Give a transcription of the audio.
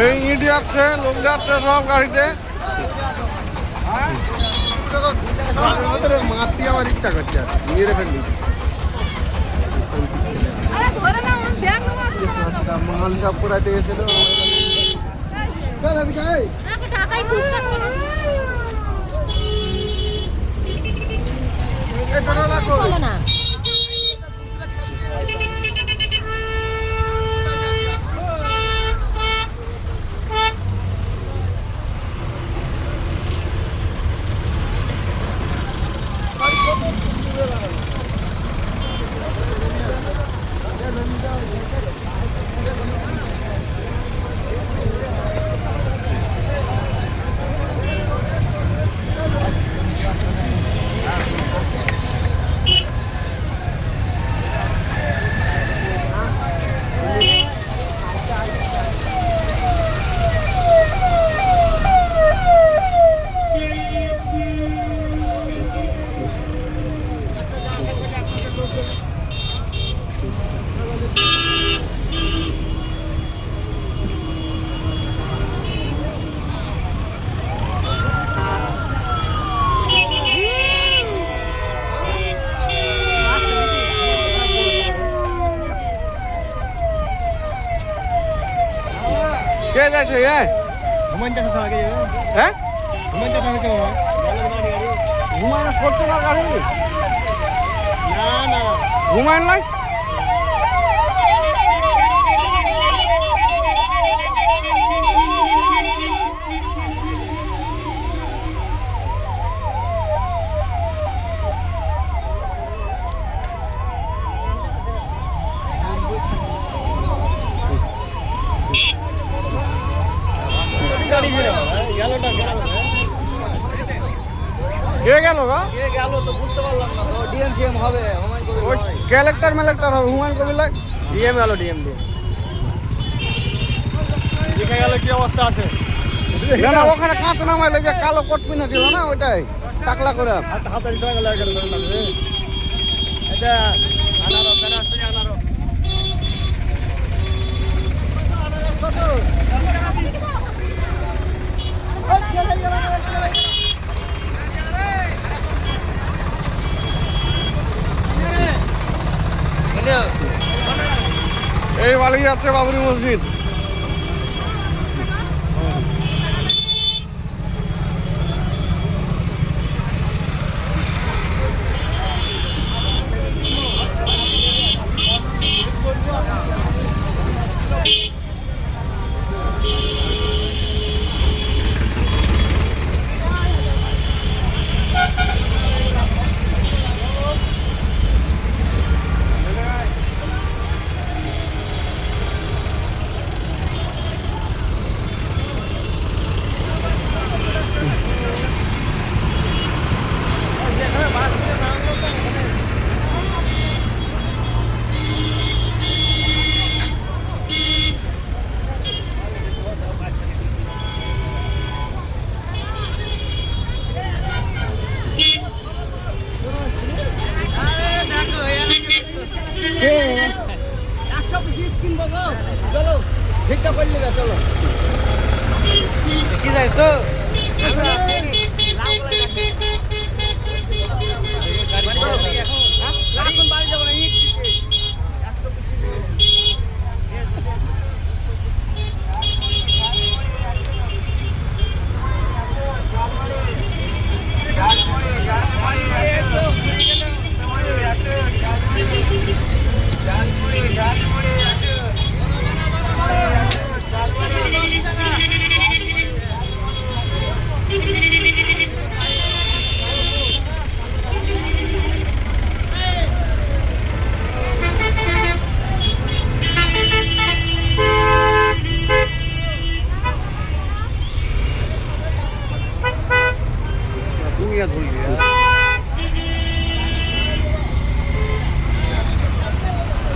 এই ইট যাচ্ছে, লোক যাচ্ছে সব গাড়িতে। মাছ দিয়ে আমার ইচ্ছা করছে আর মেরে ফেললি মাল সব পুরাতে গেছিল। না কে যাচ্ছে হ্যাঁ ঘুমায় করছে না গাড়ি না ঘুমায় নাই। কে গেল গো? তো বুঝতে পারলাম না ডিএম হবে ওই ক্যারেক্টার ম্যালেক্টার হবে হুমায়ুন কবির লাগ। ডিএম গেল ডিএম দেখে গেল কি অবস্থা আছে। না না ওখানে কাঁচ নামাইলে যে কালো কোট পিনে ছিল না ওইটাই টাকলা করে হাতের ইশারা লাগে এটা আনারস আনারস এই বালি যাচ্ছে বাবরি মসজিদ। চলো ভিড়টা করলে চলো কি যাইছো? এখন বাড়ি যাবো না দুনিয়া ধুই